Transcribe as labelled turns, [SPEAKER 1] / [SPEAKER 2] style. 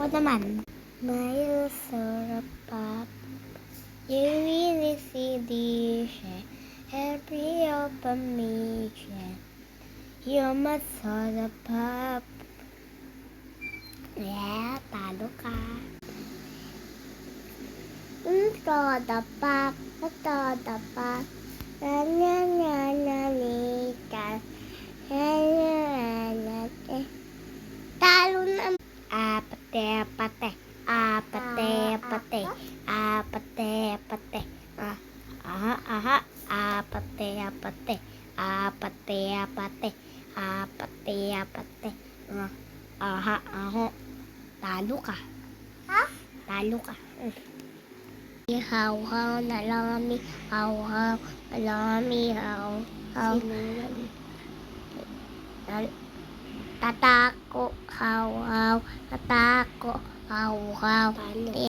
[SPEAKER 1] Ako naman. May sarap pa. You really see this every open mission. You're my soda pop. Yeah, talo ka. Soda pop, soda pop. Na na na na nika. Talo na. Apate, apate. Apate, apate. Apate, apate. Aha, aha. Apate, apate. Apate, apate. Apate, apate. Aha, aho. Talo ka. Ha? Talo ka. Haw-haw na lami. Haw-haw na lami. Haw-haw. Tatako. Haw-haw. Tatako. Haw-haw.